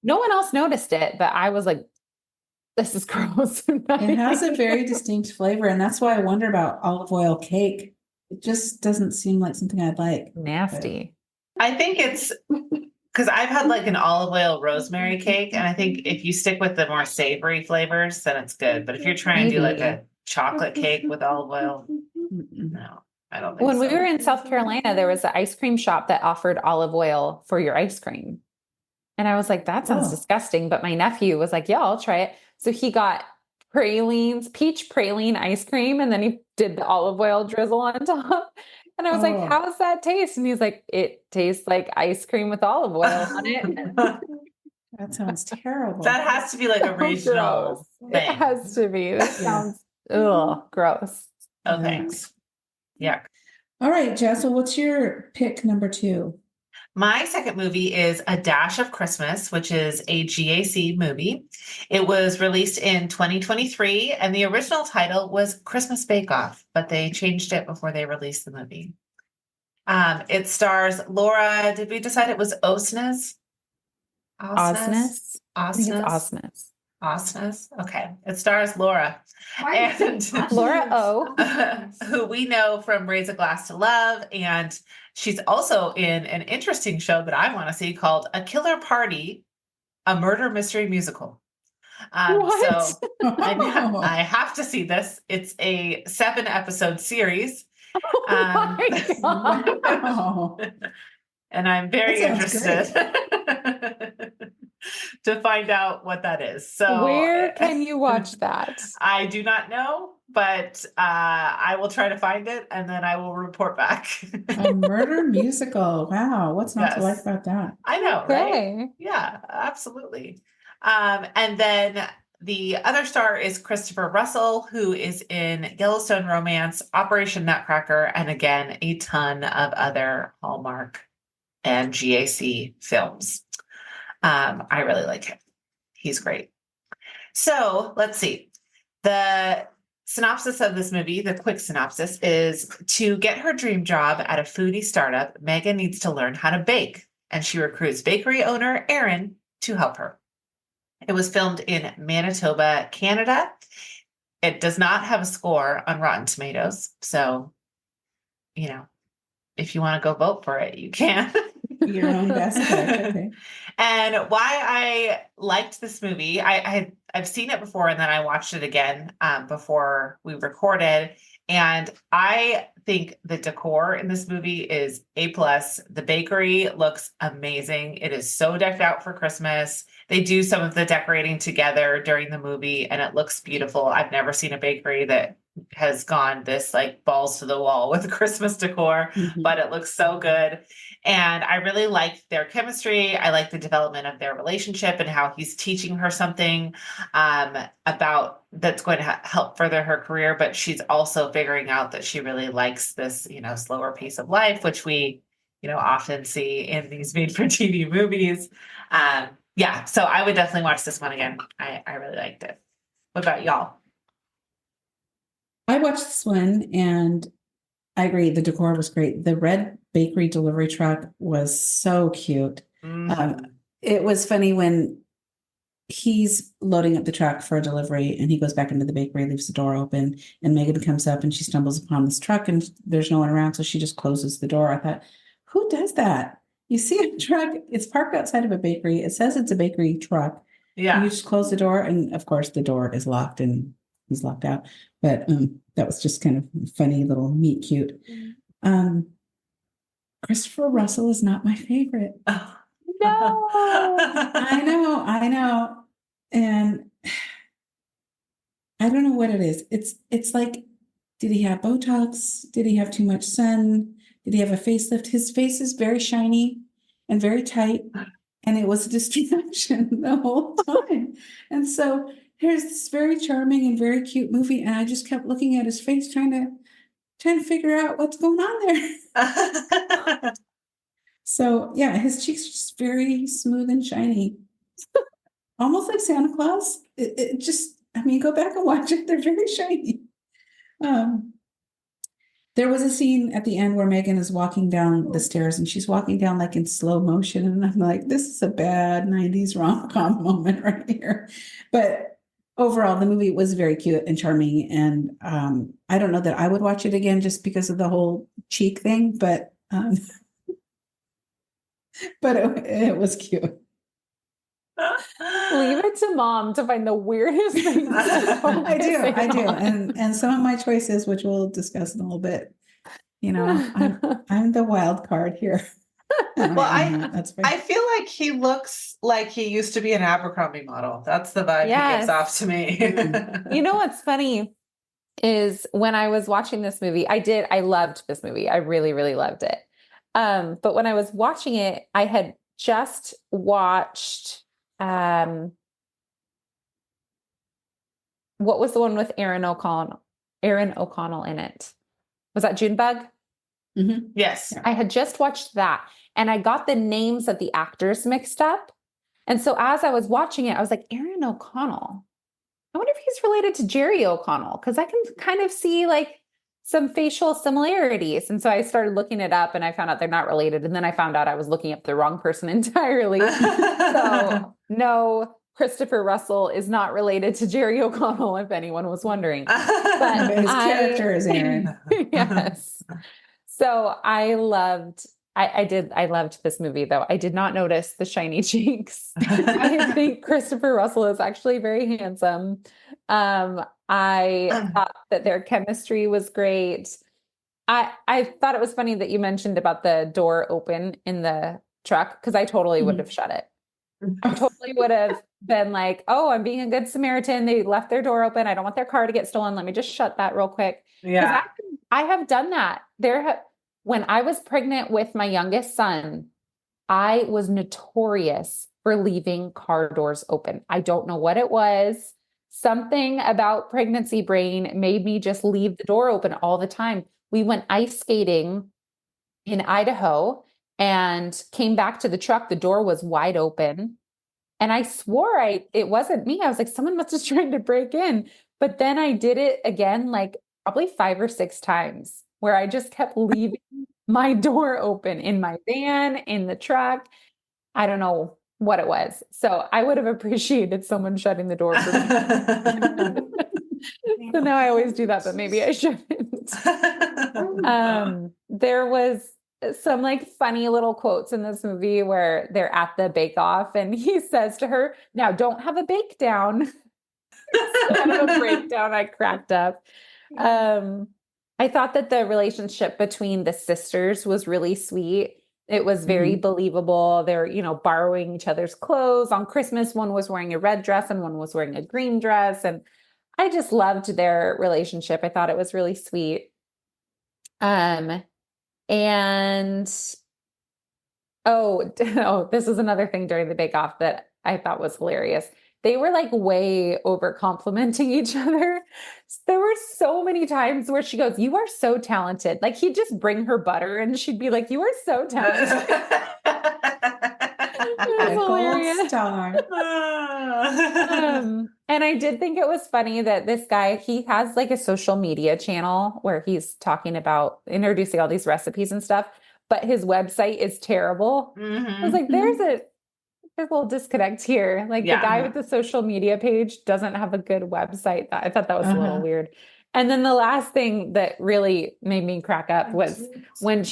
no one else noticed it, but I was like, this is gross. It has a very distinct flavor, and that's why I wonder about olive oil cake. It just doesn't seem like something I'd like. Nasty. I think it's because I've had like an olive oil rosemary cake, and I think if you stick with the more savory flavors, then it's good. But if you're trying to do like Maybe. a chocolate cake with olive oil, no, I don't think When so. we were in South Carolina, there was an ice cream shop that offered olive oil for your ice cream. And I was like, that sounds Oh. disgusting. But my nephew was like, yeah, I'll try it. So he got peach praline ice cream, and then he did the olive oil drizzle on top. And I was like, Oh. how's that taste? And he's like, it tastes like ice cream with olive oil on it. That sounds terrible. That has to be like a regional Gross. thing. It has to be. That Yeah. sounds gross. Oh, Yeah. thanks. Yeah. All right, Jess, so what's your pick number 2? My second movie is A Dash of Christmas, which is a GAC movie. It was released in 2023, and the original title was Christmas Bake Off, but they changed it before they released the movie. It stars Laura. Did we decide it was Osnes? Osnes? I think it's Osnes? Osnes. Osnes? Okay. It stars Laura. And Laura O. who we know from Raise a Glass to Love. And she's also in an interesting show that I want to see called A Killer Party, a murder mystery musical. What? So I have to see this. It's a 7-episode series. Oh my God. Wow. And I'm very That sounds interested to find out what that is. So Where can you watch that? I do not know, but I will try to find it and then I will report back. A murder musical. Wow. What's not to like Yes. about that? I know, right? Okay. Yeah, absolutely. And then the other star is Christopher Russell, who is in Yellowstone Romance, Operation Nutcracker, and again, a ton of other Hallmark and GAC films. I really like him. He's great. So let's see. The synopsis of this movie, the quick synopsis, is to get her dream job at a foodie startup, Megan needs to learn how to bake, and she recruits bakery owner Aaron to help her. It was filmed in Manitoba, Canada. It does not have a score on Rotten Tomatoes. So, you know, if you want to go vote for it, you can. Your own best pick. Okay. And why I liked this movie, I've seen it before and then I watched it again before we recorded. And I think the decor in this movie is A+. The bakery looks amazing. It is so decked out for Christmas. They do some of the decorating together during the movie and it looks beautiful. I've never seen a bakery that has gone this like balls to the wall with Christmas decor, but it looks so good. And I really liked their chemistry. I like the development of their relationship and how he's teaching her something about that's going to help further her career. But she's also figuring out that she really likes this, slower pace of life, which we, often see in these made for TV movies. Yeah. So I would definitely watch this one again. I really liked it. What about y'all? I watched this one and I agree. The decor was great. The red bakery delivery truck was so cute. It was funny when he's loading up the truck for a delivery and he goes back into the bakery, leaves the door open, and Megan comes up and she stumbles upon this truck and there's no one around. So she just closes the door. I thought, who does that? You see a truck, it's parked outside of a bakery. It says it's a bakery truck. Yeah. You just close the door and of course the door is locked and he's locked out. But that was just kind of funny little meet cute. Christopher Russell is not my favorite. Oh. No. I know. And I don't know what it is. It's like, did he have Botox? Did he have too much sun? Did he have a facelift? His face is very shiny and very tight. And it was a distraction the whole time. And so here's this very charming and very cute movie. And I just kept looking at his face, trying to figure out what's going on there. So yeah, his cheeks are just very smooth and shiny. Almost like Santa Claus. It just, I mean, go back and watch it. They're very shiny. There was a scene at the end where Megan is walking down the stairs and she's walking down like in slow motion. And I'm like, this is a bad 90s rom-com moment right here. But overall, the movie was very cute and charming. And I don't know that I would watch it again just because of the whole cheek thing, but it was cute. Leave it to mom to find the weirdest things. I do. And some of my choices, which we'll discuss in a little bit, you know, I'm the wild card here. Well, I feel like he looks like he used to be an Abercrombie model. That's the vibe he gives off to me. You know what's funny is when I was watching this movie, I loved this movie. I really, really loved it. But when I was watching it, I had just watched what was the one with Aaron O'Connell in it? Was that Junebug? Mm-hmm. Yes. I had just watched that and I got the names of the actors mixed up. And so as I was watching it, I was like, Aaron O'Connell. I wonder if he's related to Jerry O'Connell, because I can kind of see like some facial similarities. And so I started looking it up and I found out they're not related. And then I found out I was looking up the wrong person entirely. So no, Christopher Russell is not related to Jerry O'Connell, if anyone was wondering. But his character is Aaron. Yes. So I loved this movie though. I did not notice the shiny cheeks. I think Christopher Russell is actually very handsome. I thought that their chemistry was great. I thought it was funny that you mentioned about the door open in the truck, because I totally would have shut it. I totally would have been like, oh, I'm being a good Samaritan. They left their door open. I don't want their car to get stolen. Let me just shut that real quick. Yeah. I have done that. When I was pregnant with my youngest son, I was notorious for leaving car doors open. I don't know what it was. Something about pregnancy brain made me just leave the door open all the time. We went ice skating in Idaho and came back to the truck. The door was wide open. And I swore it wasn't me. I was like, someone must have tried to break in. But then I did it again, like probably 5 or 6 times, where I just kept leaving my door open in my van, in the truck. I don't know what it was. So I would have appreciated someone shutting the door for me. So now I always do that, but maybe I shouldn't. There was some like funny little quotes in this movie where they're at the bake off and he says to her, now don't have a bake down. Instead of a breakdown, I cracked up. I thought that the relationship between the sisters was really sweet. It was very believable. They're, borrowing each other's clothes. On Christmas, one was wearing a red dress and one was wearing a green dress. And I just loved their relationship. I thought it was really sweet. And this is another thing during the Bake Off that I thought was hilarious. They were like way over complimenting each other. There were so many times where she goes, you are so talented. Like he'd just bring her butter and she'd be like, you are so talented. That's A gold hilarious. star. And I did think it was funny that this guy, he has like a social media channel where he's talking about introducing all these recipes and stuff, but his website is terrible. I was like, there's a little disconnect here. Like the Yeah. guy with the social media page doesn't have a good website. I thought that was a little Uh-huh. weird. And then the last thing that really made me crack up was when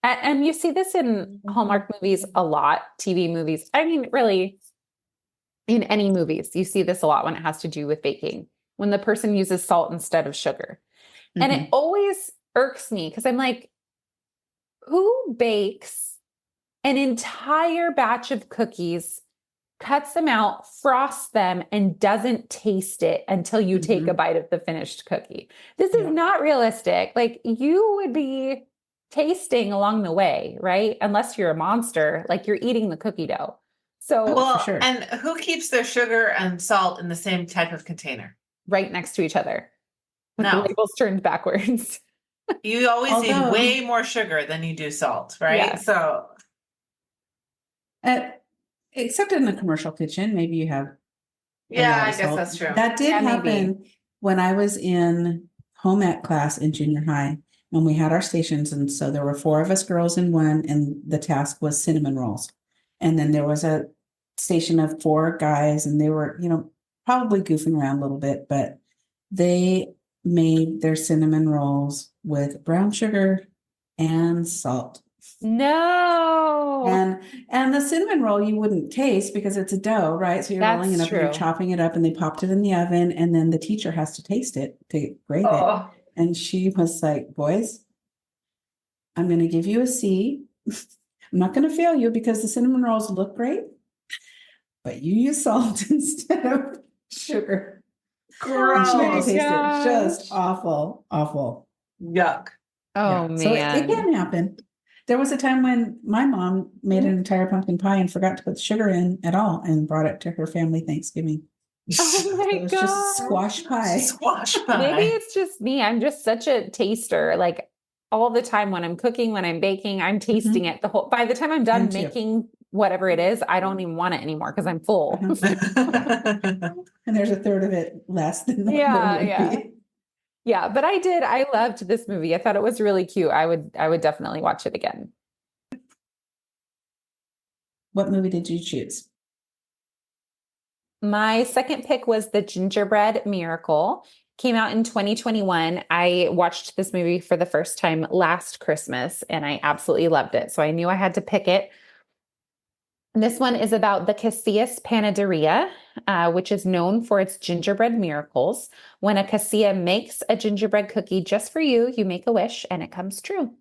and you see this in Hallmark movies a lot, TV movies. I mean, really, in any movies, you see this a lot when it has to do with baking, when the person uses salt instead of sugar. And it always irks me because I'm like, who bakes an entire batch of cookies, cuts them out, frosts them, and doesn't taste it until you take a bite of the finished cookie? This is not realistic. Like, you would be tasting along the way, right? Unless you're a monster, like you're eating the cookie dough. So, Well, for sure. and who keeps their sugar and salt in the same type of container? right next to each other with the No. labels turned backwards. You always need Although- way more sugar than you do salt, right? Yeah. So Except in the commercial kitchen, maybe you have. yeah, lot I of guess salt. that's true. That did Yeah, maybe. happen when I was in home ec class in junior high, and we had our stations. And so there were 4 of us girls in one, and the task was cinnamon rolls. And then there was a station of 4 guys, and they were, probably goofing around a little bit, but they made their cinnamon rolls with brown sugar and salt. No. And the cinnamon roll you wouldn't taste because it's a dough, right? So you're rolling it That's up and you're true. chopping it up, and they popped it in the oven, and then the teacher has to taste it to grade it. Oh, And she was like, boys, I'm going to give you a C. I'm not going to fail you because the cinnamon rolls look great, but you use salt instead of sugar. And she had to gross. taste gosh. it. Just awful, awful. Yuck. Oh, Yeah. So it man. can happen. There was a time when my mom made an entire pumpkin pie and forgot to put sugar in at all and brought it to her family Thanksgiving. Oh my It was just God. squash pie. Squash pie. Maybe it's just me. I'm just such a taster. Like all the time when I'm cooking, when I'm baking, I'm tasting it the whole. By the time I'm done Me too. making whatever it is, I don't even want it anymore because I'm full. And there's a third of it less than what Yeah, there would yeah. be. Yeah, but I loved this movie. I thought it was really cute. I would definitely watch it again. What movie did you choose? My second pick was The Gingerbread Miracle. Came out in 2021. I watched this movie for the first time last Christmas and I absolutely loved it. So I knew I had to pick it. This one is about the Casillas Panaderia, which is known for its gingerbread miracles. When a Casilla makes a gingerbread cookie just for you, you make a wish and it comes true.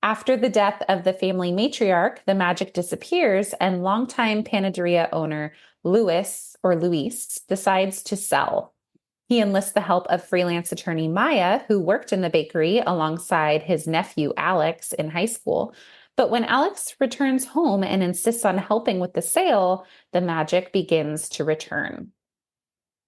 After the death of the family matriarch, the magic disappears and longtime panaderia owner Luis decides to sell. He enlists the help of freelance attorney Maya, who worked in the bakery alongside his nephew Alex in high school. But when Alex returns home and insists on helping with the sale, the magic begins to return.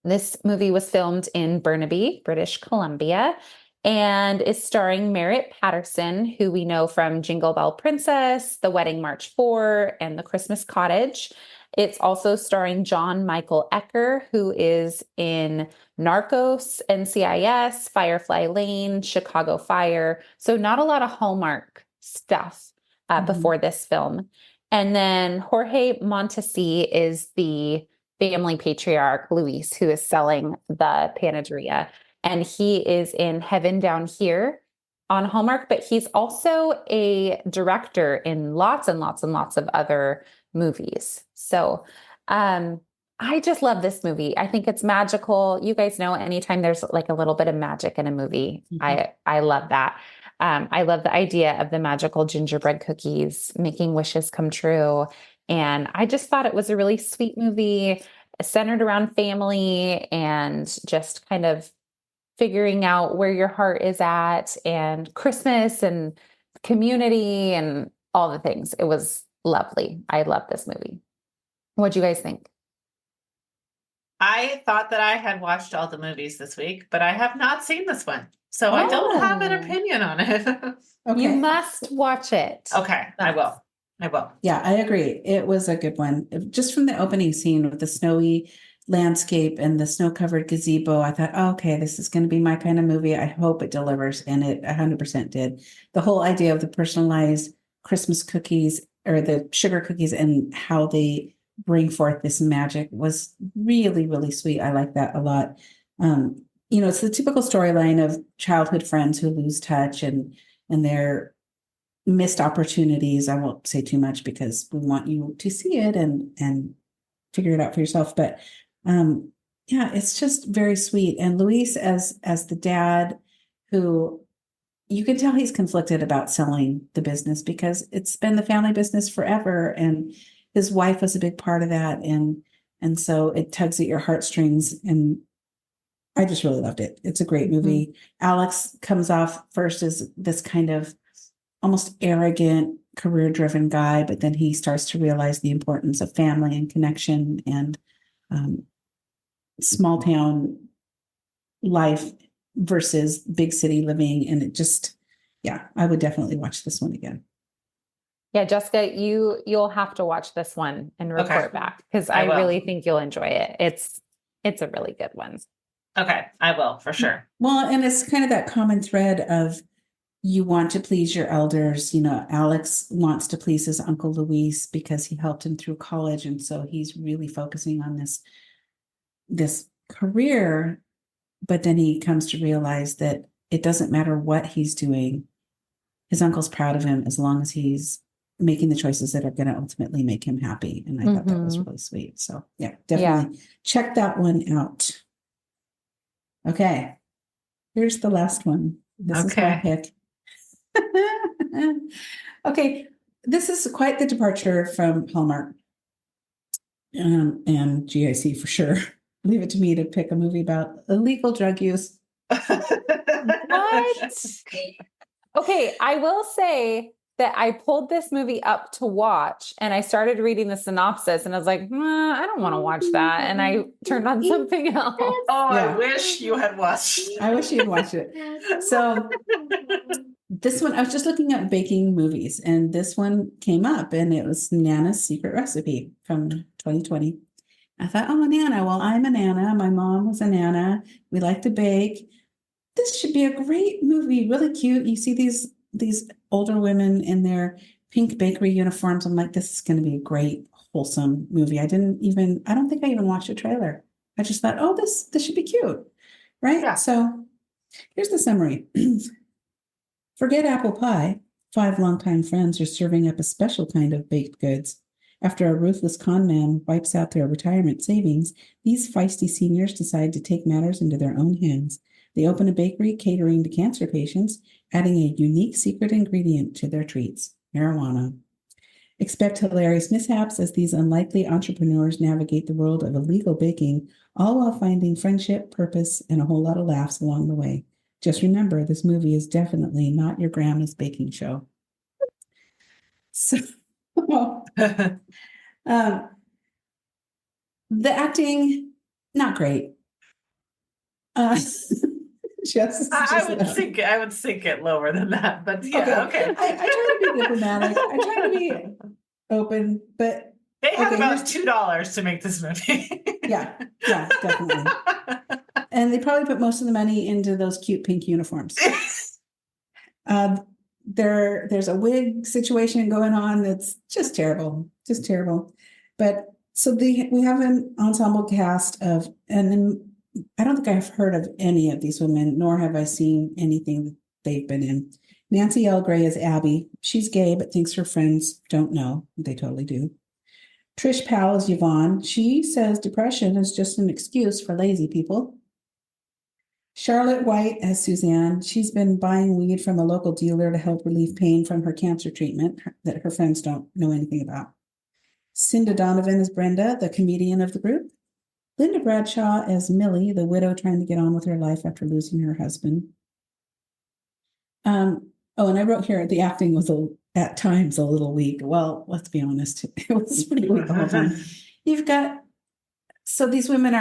This movie was filmed in Burnaby, British Columbia, and is starring Merritt Patterson, who we know from Jingle Bell Princess, The Wedding March 4, and The Christmas Cottage. It's also starring John Michael Ecker, who is in Narcos, NCIS, Firefly Lane, Chicago Fire. So not a lot of Hallmark stuff before this film. And then Jorge Montesi is the family patriarch, Luis, who is selling the panaderia. And he is in Heaven Down Here on Hallmark, but he's also a director in lots and lots and lots of other movies. So I just love this movie. I think it's magical. You guys know anytime there's like a little bit of magic in a movie, I love that. I love the idea of the magical gingerbread cookies making wishes come true. And I just thought it was a really sweet movie centered around family and just kind of figuring out where your heart is at and Christmas and community and all the things. It was lovely. I love this movie. What do you guys think? I thought that I had watched all the movies this week, but I have not seen this one. So I don't have an opinion on it. Okay. You must watch it. Okay, I will. I will. Yeah, I agree. It was a good one. Just from the opening scene with the snowy landscape and the snow-covered gazebo, I thought, oh, okay, this is going to be my kind of movie. I hope it delivers, and it 100% did. The whole idea of the personalized Christmas cookies or the sugar cookies and how they bring forth this magic was really, really sweet. I like that a lot. It's the typical storyline of childhood friends who lose touch and their missed opportunities. I won't say too much because we want you to see it and figure it out for yourself. But yeah, it's just very sweet. And Luis as the dad, who you can tell he's conflicted about selling the business because it's been the family business forever, and his wife was a big part of that, and so it tugs at your heartstrings. And I just really loved it. It's a great movie. Mm-hmm. Alex comes off first as this kind of almost arrogant, career-driven guy, but then he starts to realize the importance of family and connection and small town life versus big city living. And it just, yeah, I would definitely watch this one again. Yeah, Jessica, you'll have to watch this one and report back because I really think you'll enjoy it. It's a really good one. Okay, I will for sure. Well, and it's kind of that common thread of you want to please your elders. Alex wants to please his uncle Luis because he helped him through college. And so he's really focusing on this career, but then he comes to realize that it doesn't matter what he's doing. His uncle's proud of him as long as he's making the choices that are going to ultimately make him happy. And I thought that was really sweet. So yeah, definitely check that one out. Okay. Here's the last one. This is my pick. Okay. This is quite the departure from Hallmark and GIC for sure. Leave it to me to pick a movie about illegal drug use. What? Okay, I will say that I pulled this movie up to watch and I started reading the synopsis and I was like, I don't want to watch that. And I turned on something else. Oh, yeah. I wish you had watched. I wish you had watched it. So this one, I was just looking at baking movies and this one came up and it was Nana's Secret Recipe from 2020. I thought, oh, Nana. Well, I'm a Nana. My mom was a Nana. We like to bake. This should be a great movie, really cute. You see these older women in their pink bakery uniforms. I'm like, this is going to be a great, wholesome movie. I don't think I even watched a trailer. I just thought, oh, this should be cute, right? Yeah. So here's the summary. Forget apple pie. 5 longtime friends are serving up a special kind of baked goods. After a ruthless con man wipes out their retirement savings, these feisty seniors decide to take matters into their own hands. They open a bakery catering to cancer patients, adding a unique secret ingredient to their treats, marijuana. Expect hilarious mishaps as these unlikely entrepreneurs navigate the world of illegal baking, all while finding friendship, purpose, and a whole lot of laughs along the way. Just remember, this movie is definitely not your grandma's baking show. So, the acting, not great. I would think it lower than that, but yeah, okay. I try to be diplomatic. I try to be open, but they have about $2 to make this movie. yeah, definitely. And they probably put most of the money into those cute pink uniforms. There's a wig situation going on that's just terrible. But so we have an ensemble cast of, and then I don't think I've heard of any of these women, nor have I seen anything that they've been in. Nancy L. Gray is Abby. She's gay, but thinks her friends don't know. They totally do. Trish Powell is Yvonne. She says depression is just an excuse for lazy people. Charlotte White as Suzanne. She's been buying weed from a local dealer to help relieve pain from her cancer treatment that her friends don't know anything about. Cinda Donovan is Brenda, the comedian of the group. Linda Bradshaw as Millie, the widow trying to get on with her life after losing her husband. And I wrote here, the acting was at times a little weak. Well, let's be honest, it was pretty weak the whole time. So these women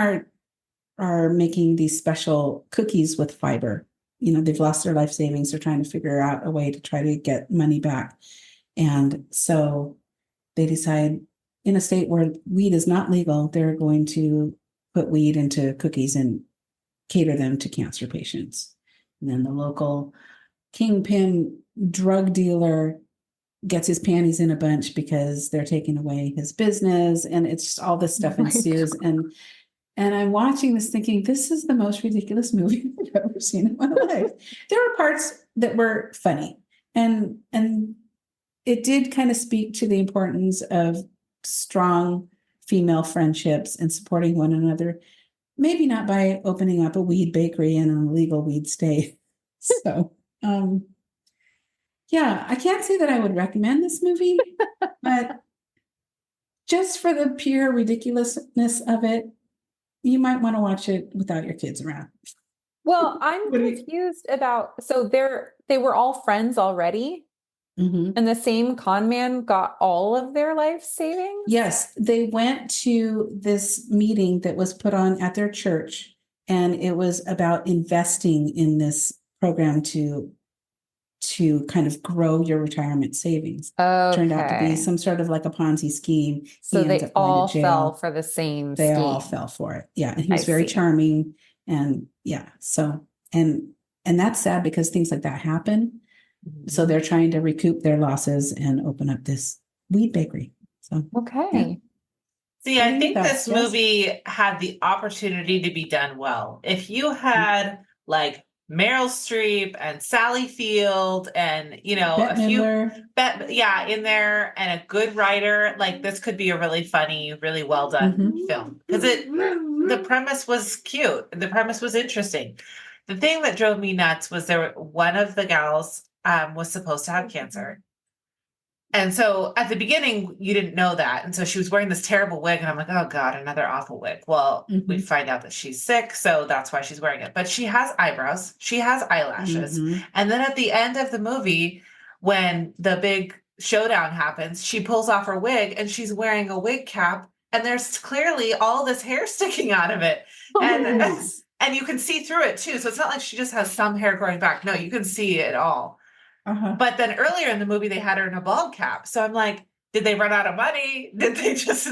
are making these special cookies with fiber. They've lost their life savings. They're trying to figure out a way to try to get money back. And so they decide in a state where weed is not legal, they're going to put weed into cookies and cater them to cancer patients. And then the local kingpin drug dealer gets his panties in a bunch because they're taking away his business, and it's just all this stuff ensues. And I'm watching this thinking, this is the most ridiculous movie I've ever seen in my life. There were parts that were funny, and it did kind of speak to the importance of strong female friendships and supporting one another. Maybe not by opening up a weed bakery in an illegal weed state. So, yeah, I can't say that I would recommend this movie, but just for the pure ridiculousness of it, you might want to watch it without your kids around. Well, I'm confused about, so they were all friends already, and the same con man got all of their life savings? Yes, they went to this meeting that was put on at their church, and it was about investing in this program to kind of grow your retirement savings. Okay. Turned out to be some sort of like a Ponzi scheme. So they all fell for the same scheme. They all fell for it. Yeah. And he was very charming. And yeah. So, and that's sad because things like that happen. So they're trying to recoup their losses and open up this weed bakery. So, okay. Yeah. See, I think this movie had the opportunity to be done well. If you had like Meryl Streep and Sally Field and, you know, Bette Midler. in there, and a good writer, like this could be a really funny, really well done film, because the premise was cute. The premise was interesting. The thing that drove me nuts was one of the gals was supposed to have cancer. And so at the beginning, you didn't know that. And so she was wearing this terrible wig. And I'm like, oh God, another awful wig. Well, we find out that she's sick. So that's why she's wearing it. But she has eyebrows. She has eyelashes. And then at the end of the movie, when the big showdown happens, she pulls off her wig and she's wearing a wig cap. And there's clearly all this hair sticking out of it. And you can see through it too. So it's not like she just has some hair growing back. No, you can see it all. But then earlier in the movie, they had her in a bald cap. So I'm like, did they run out of money? Did they just,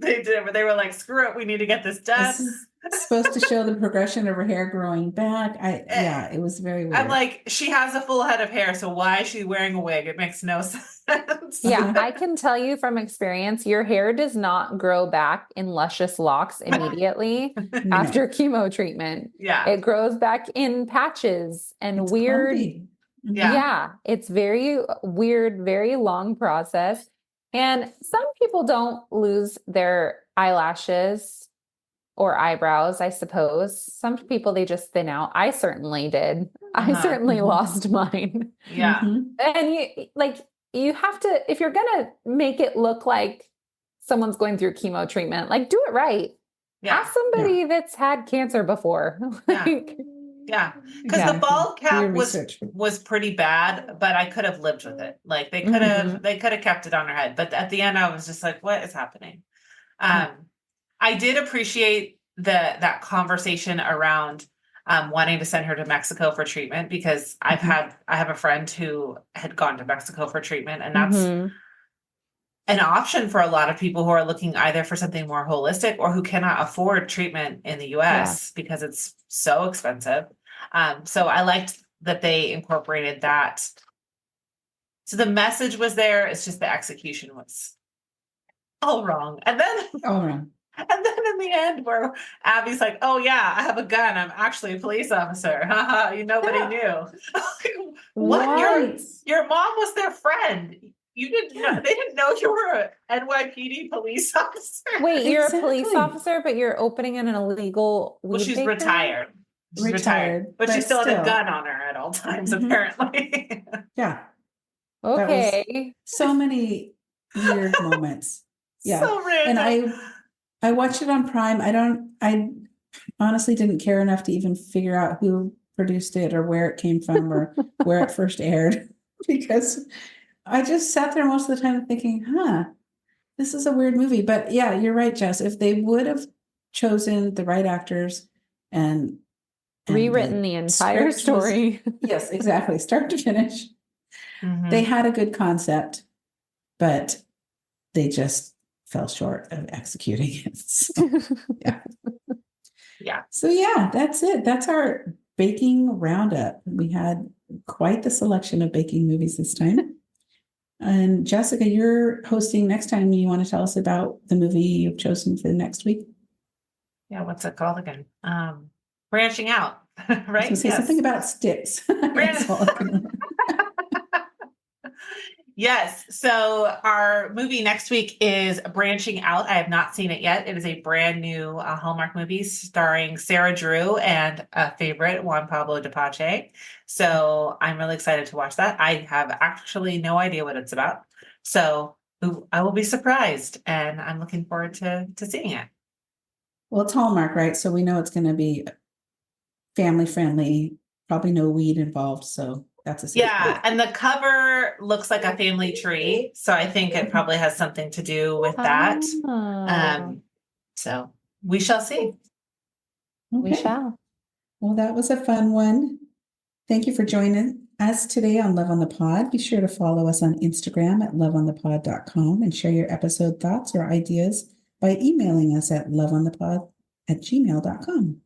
they were like, screw it, we need to get this done. It's supposed to show the progression of her hair growing back. It was very weird. I'm like, she has a full head of hair. So why is she wearing a wig? It makes no sense. Yeah, I can tell you from experience, your hair does not grow back in luscious locks immediately after chemo treatment. Yeah. It grows back in patches and it's weird. Clumpy. Yeah, it's very weird, very long process. And some people don't lose their eyelashes or eyebrows, I suppose. Some people, they just thin out. I certainly did. I certainly lost mine. Yeah. And you have to, if you're going to make it look like someone's going through chemo treatment, like do it right. Yeah. Ask somebody that's had cancer before. Yeah, because the bald cap was pretty bad, but I could have lived with it. Like they could have kept it on her head, but at the end I was just like, what is happening? I did appreciate that conversation around wanting to send her to Mexico for treatment, because I have a friend who had gone to Mexico for treatment, and that's an option for a lot of people who are looking either for something more holistic or who cannot afford treatment in the US because it's so expensive. So I liked that they incorporated that. So the message was there. It's just the execution was all wrong. And then, in the end, where Abby's like, "Oh yeah, I have a gun. I'm actually a police officer." Haha, nobody knew. What? Your mom was their friend. You didn't know. They didn't know you were an NYPD police officer. Wait, you're a police officer, but you're opening an illegal weed she's bakery? retired. She's retired. But she still had a gun on her at all times, apparently. Yeah. Okay. So many weird moments. Yeah. So random. And I watched it on Prime. I honestly didn't care enough to even figure out who produced it or where it came from or where it first aired, because I just sat there most of the time thinking, this is a weird movie. But yeah, you're right, Jess. If they would have chosen the right actors and rewritten the entire story. Yes, exactly. Start to finish. They had a good concept, but they just fell short of executing it. So, yeah. Yeah. So yeah, that's it. That's our baking roundup. We had quite the selection of baking movies this time. And Jessica, you're hosting next time. You want to tell us about the movie you've chosen for the next week? Yeah, what's it called again? Branching Out, I was right? gonna say something about sticks. That's all I can remember. Yes. So our movie next week is Branching Out. I have not seen it yet. It is a brand new Hallmark movie starring Sarah Drew and a favorite, Juan Pablo de Pache. So I'm really excited to watch that. I have actually no idea what it's about. So I will be surprised, and I'm looking forward to seeing it. Well, it's Hallmark, right? So we know it's going to be family friendly, probably no weed involved. So that's a safe Yeah, bet. and the cover looks like a family tree, so I think it probably has something to do with that. Oh, So we shall see. we Okay. shall. Well, that was a fun one. Thank you for joining us today on Love on the Pod. Be sure to follow us on Instagram at loveonthepod.com and share your episode thoughts or ideas by emailing us at loveonthepod@gmail.com.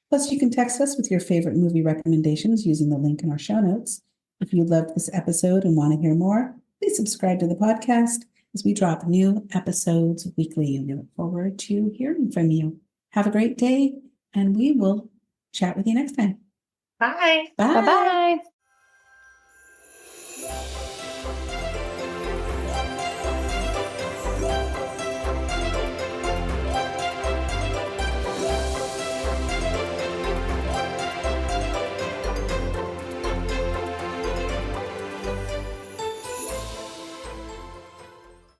Plus, you can text us with your favorite movie recommendations using the link in our show notes. If you loved this episode and want to hear more, please subscribe to the podcast as we drop new episodes weekly. And we look forward to hearing from you. Have a great day, and we will chat with you next time. Bye. Bye. Bye-bye.